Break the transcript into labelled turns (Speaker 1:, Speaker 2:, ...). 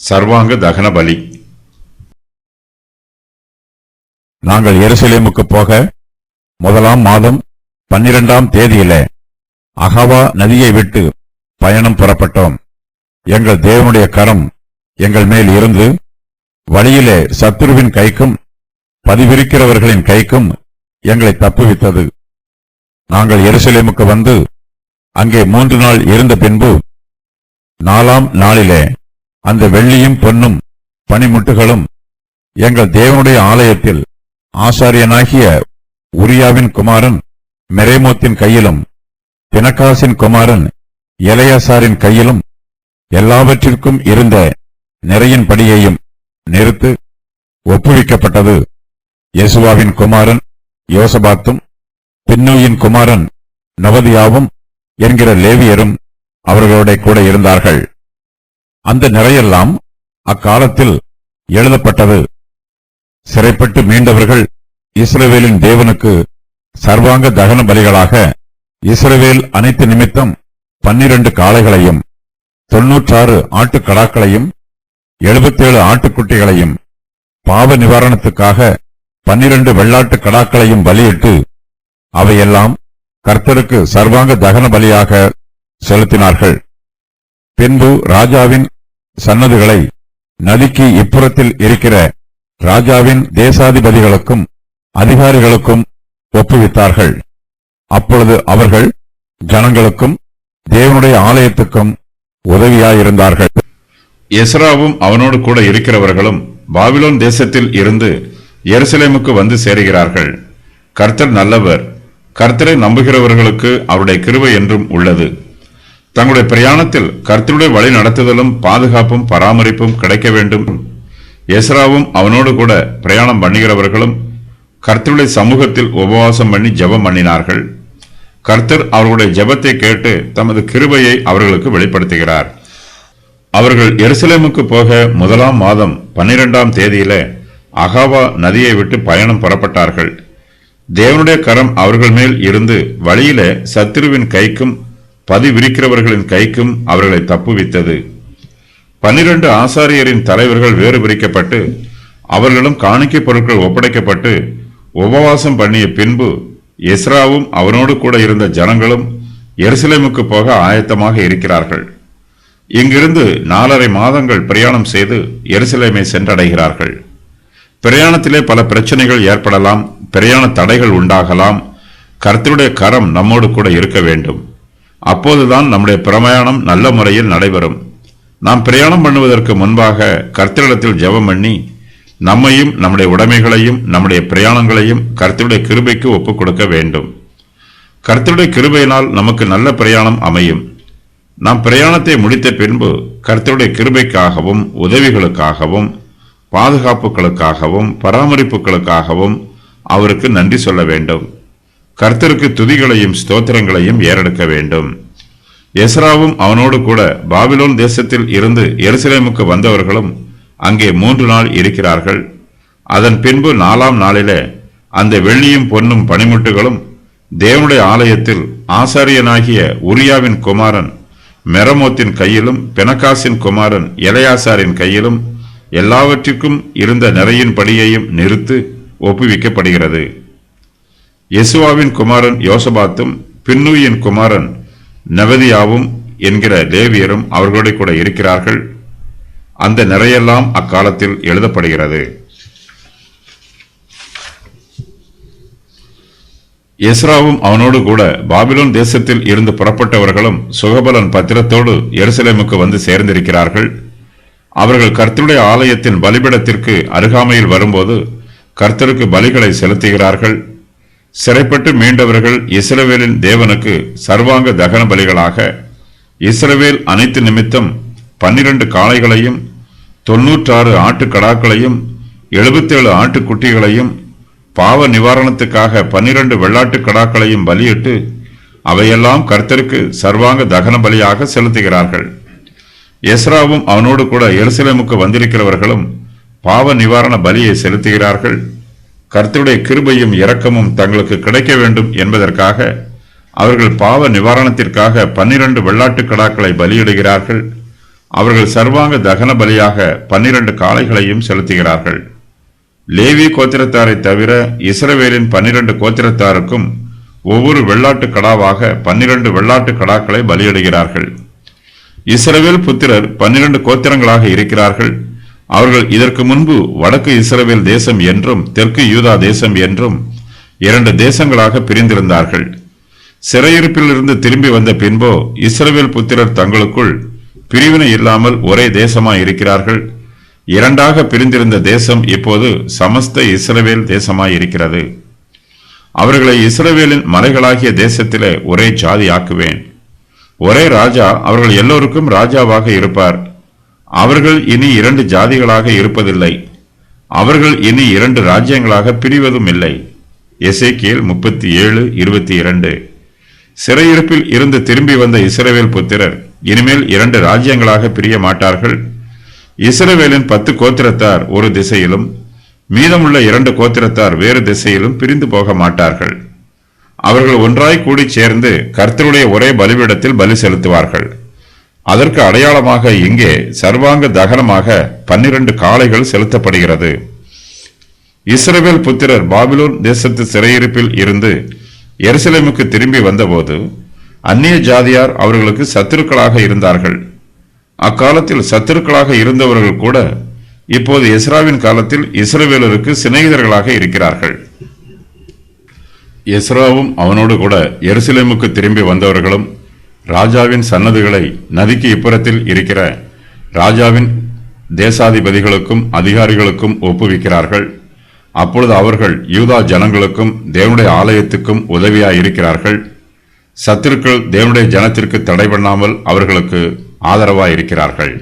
Speaker 1: சர்வாங்க தகன பலி.
Speaker 2: நாங்கள் எருசலேமுக்கு போக முதலாம் மாதம் 12ஆம் தேதியிலே அகவா நதியை விட்டு பயணம் புறப்பட்டோம். எங்கள் தேவனுடைய கரம் எங்கள் மேல் இருந்து வழியிலே சத்துருவின் கைக்கும் பதிவிருக்கிறவர்களின் கைக்கும் எங்களை தப்புவித்தது. நாங்கள் எருசலேமுக்கு வந்து அங்கே 3 நாள் இருந்த பின்பு 4ஆம் நாளிலே அந்த வெள்ளியும் பொன்னும் பனிமுட்டுகளும் எங்கள் தேவனுடைய ஆலயத்தில் ஆசாரியனாகிய உரியாவின் குமாரன் மெரேமோத்தின் கையிலும் பினகாசின் குமாரன் எலெயாசாரின் கையிலும் எல்லாவற்றிற்கும் இருந்த நிறையின் படியையும் நிறுத்து ஒப்புவிக்கப்பட்டது. யெசுவாவின் குமாரன் யோசபாத்தும் பின்னூயின் குமாரன் நவதியாவும் என்கிற லேவியரும் அவர்களோட கூட இருந்தார்கள். அந்த நிறையெல்லாம் அக்காலத்தில் எழுதப்பட்டது. சிறைப்பட்டு மீண்டவர்கள் இஸ்ரவேலின் தேவனுக்கு சர்வாங்க தகன பலிகளாக இஸ்ரவேல் அனைத்து நிமித்தம் 12 காளைகளையும் 96 ஆட்டுக்கடாக்களையும் 77 ஆட்டுக்குட்டிகளையும் பாவ நிவாரணத்துக்காக 12 வெள்ளாட்டு கடாக்களையும் பலியிட்டு அவையெல்லாம் கர்த்தருக்கு சர்வாங்க தகன பலியாக செலுத்தினார்கள். பின்பு ராஜாவின் சன்னதிகளை நதிக்கு இப்புறத்தில் இருக்கிற ராஜாவின் தேசாதிபதிகளுக்கும் அதிகாரிகளுக்கும் ஒப்புவித்தார்கள். அப்பொழுது அவர்கள் ஜனங்களுக்கும் தேவனுடைய ஆலயத்துக்கும் உதவியாயிருந்தார்கள்.
Speaker 1: எஸ்ராவும் அவனோடு கூட இருக்கிறவர்களும் பாபிலோன் தேசத்தில் இருந்து எருசலேமுக்கு வந்து சேருகிறார்கள். கர்த்தர் நல்லவர், கர்த்தரை நம்புகிறவர்களுக்கு அவருடைய கிருபை என்றும் உள்ளது. தங்களுடைய பிரயாணத்தில் கர்த்தருடைய வழி நடத்துதலும் பாதுகாப்பும் பராமரிப்பும் கிடைக்க வேண்டும். எஸ்ராவும் அவனோடு கூட பிரயாணம் பண்ணுகிறவர்களும் கர்த்தருடைய சமூகத்தில் உபவாசம் பண்ணி ஜெபம் பண்ணினார்கள். கர்த்தர் அவர்களுடைய ஜெபத்தை கேட்டு தமது கிருபையை அவர்களுக்கு வெளிப்படுத்துகிறார். அவர்கள் எருசலேமுக்கு போக முதலாம் மாதம் 12ஆம் தேதியில அகாவா நதியை விட்டு பயணம் புறப்பட்டார்கள். தேவனுடைய கரம் அவர்கள் மேல் இருந்து வழியில சத்துருவின் கைக்கும் பதிவிரிக்கிறவர்களின் கைக்கும் அவர்களை தப்புவித்தது. 12 ஆசாரியரின் தலைவர்கள் வேறு பிரிக்கப்பட்டு அவர்களும் காணிக்கை பொருட்கள் ஒப்படைக்கப்பட்டு உபவாசம் பண்ணிய பின்பு எஸ்ராவும் அவனோடு கூட இருந்த ஜனங்களும் எருசலேமுக்கு போக ஆயத்தமாக இருக்கிறார்கள். இங்கிருந்து 4½ மாதங்கள் பிரயாணம் செய்து எருசலேமை சென்றடைகிறார்கள். பிரயாணத்திலே பல பிரச்சனைகள் ஏற்படலாம், பிரயாண தடைகள் உண்டாகலாம். கர்த்தருடைய கரம் நம்மோடு கூட இருக்க வேண்டும். அப்போதுதான் நம்முடைய பிரயாணம் நல்ல முறையில் நடைபெறும். நாம் பிரயாணம் பண்ணுவதற்கு முன்பாக கர்த்தரிடத்தில் ஜெபம் பண்ணி நம்மையும் நம்முடைய உடைமைகளையும் நம்முடைய பிரயாணங்களையும் கர்த்தருடைய கிருபைக்கு ஒப்புக் கொடுக்க வேண்டும். கர்த்தருடைய கிருபையினால் நமக்கு நல்ல பிரயாணம் அமையும். நாம் பிரயாணத்தை முடித்த பின்பு கர்த்தருடைய கிருபைக்காகவும் உதவிகளுக்காகவும் பாதுகாப்புகளுக்காகவும் பராமரிப்புகளுக்காகவும் அவருக்கு நன்றி சொல்ல வேண்டும். கர்த்தருக்கு துதிகளையும் ஸ்தோத்திரங்களையும் ஏறெடுக்க வேண்டும். எஸ்ராவும் அவனோடு கூட பாபிலோன் தேசத்தில் இருந்து எருசலேமுக்கு வந்தவர்களும் அங்கே 3 நாள் இருக்கிறார்கள். அதன் பின்பு 4ஆம் நாளிலே அந்த வெள்ளியும் பொன்னும் பனிமுட்டுகளும் தேவனுடைய ஆலயத்தில் ஆசாரியனாகிய உரியாவின் குமாரன் மெரமோத்தின் கையிலும் பினகாசின் குமாரன் எலெயாசாரின் கையிலும் எல்லாவற்றிற்கும் இருந்த நிறையின் படியையும் நிறுத்து ஒப்புவிக்கப்படுகிறது. யெசுவாவின் குமாரன் யோசபாத்தும் பின்னூயின் குமாரன் நவதியாவும் என்கிற லேவியரும் அவர்களோடு கூட இருக்கிறார்கள். அந்த நிறையெல்லாம் அக்காலத்தில் எழுதப்படுகிறது. எஸ்ராவும் அவனோடு கூட பாபிலோன் தேசத்தில் இருந்து புறப்பட்டவர்களும் சுகபலன் பத்திரத்தோடு எருசலேமுக்கு வந்து சேர்ந்திருக்கிறார்கள். அவர்கள் கர்த்தருடைய ஆலயத்தின் பலிபீடத்திற்கு அருகாமையில் வரும்போது கர்த்தருக்கு பலிகளை செலுத்துகிறார்கள். சிறைப்பட்டு மீண்டவர்கள் இஸ்ரவேலின் தேவனுக்கு சர்வாங்க தகன பலிகளாக இஸ்ரவேல் அனைத்து நிமித்தம் 12 காளைகளையும் 96 ஆட்டுக்கடாக்களையும் 77 ஆட்டுக்குட்டிகளையும் பாவ நிவாரணத்துக்காக 12 வெள்ளாட்டு கடாக்களையும் பலியிட்டு அவையெல்லாம் கர்த்தருக்கு சர்வாங்க தகன பலியாக செலுத்துகிறார்கள். எஸ்ராவும் அவனோடு கூட எருசலேமுக்கு வந்திருக்கிறவர்களும் பாவ நிவாரண பலியை செலுத்துகிறார்கள். கர்த்தருடைய கிருபையும் இரக்கமும் தங்களுக்கு கிடைக்க வேண்டும் என்பதற்காக அவர்கள் பாவ நிவாரணத்திற்காக 12 வெள்ளாட்டு கடாக்களை பலியிடுகிறார்கள். அவர்கள் சர்வாங்க தகன பலியாக 12 காளைகளையும் செலுத்துகிறார்கள். லேவி கோத்திரத்தாரை தவிர இஸ்ரவேலின் 12 கோத்திரத்தாருக்கும் ஒவ்வொரு வெள்ளாட்டு கடாவாக 12 வெள்ளாட்டு கடாக்களை பலியிடுகிறார்கள். இஸ்ரவேல் புத்திரர் 12 கோத்திரங்களாக இருக்கிறார்கள். அவர்கள் இதற்கு முன்பு வடக்கு இஸ்ரவேல் தேசம் என்றும் தெற்கு யூதா தேசம் என்றும் 2 தேசங்களாக பிரிந்திருந்தார்கள். சிறையிருப்பிலிருந்து திரும்பி வந்த பின்போ இஸ்ரவேல் புத்திரர் தங்களுக்குள் பிரிவினை இல்லாமல் ஒரே தேசமாய் இருக்கிறார்கள். 2ஆக பிரிந்திருந்த தேசம் இப்போது சமஸ்த இஸ்ரவேல் தேசமாய் இருக்கிறது. அவர்களை இஸ்ரவேலின் மலைகளாகிய தேசத்திலே ஒரே ஜாதி ஆக்குவேன். ஒரே ராஜா அவர்கள் எல்லோருக்கும் ராஜாவாக இருப்பார். அவர்கள் இனி 2 ஜாதிகளாக இருப்பதில்லை. அவர்கள் இனி 2 ராஜ்யங்களாக பிரிவதும் இல்லை. எசேக்கியேல் 37:22. சிறையிருப்பில் இருந்து திரும்பி வந்த இஸ்ரவேல் புத்திரர் இனிமேல் 2 ராஜ்யங்களாக பிரிய மாட்டார்கள். இஸ்ரவேலின் 10 கோத்திரத்தார் ஒரு திசையிலும் மீதமுள்ள 2 கோத்திரத்தார் வேறு திசையிலும் பிரிந்து போக மாட்டார்கள். அவர்கள் ஒன்றாய் கூடி சேர்ந்து கர்த்தருடைய ஒரே பலிபீடத்தில் பலி செலுத்துவார்கள். அதற்கு அடையாளமாக இங்கே சர்வாங்க தகனமாக 12 காளைகள் செலுத்தப்படுகிறது. இஸ்ரவேல் புத்திரர் பாபிலோன் தேசத்து சிறையிருப்பில் இருந்து எருசலேமுக்கு திரும்பி வந்தபோது அந்நிய ஜாதியார் அவர்களுக்கு சத்துருக்களாக இருந்தார்கள். அக்காலத்தில் சத்துருக்களாக இருந்தவர்கள் கூட இப்போது எஸ்ராவின் காலத்தில் இஸ்ரவேலருக்கு சிநேகிதர்களாக இருக்கிறார்கள். எஸ்ராவும் அவனோடு கூட எருசலேமுக்கு திரும்பி வந்தவர்களும் ராஜாவின் சன்னதிகளை நதிக்கு இப்புறத்தில் இருக்கிற ராஜாவின் தேசாதிபதிகளுக்கும் அதிகாரிகளுக்கும் ஒப்புவிக்கிறார்கள். அப்பொழுது அவர்கள் யூதா ஜனங்களுக்கும் தேவனுடைய ஆலயத்துக்கும் உதவியாயிருக்கிறார்கள். சத்துருக்கள் தேவனுடைய ஜனத்திற்கு தடை பண்ணாமல் அவர்களுக்கு ஆதரவாயிருக்கிறார்கள்.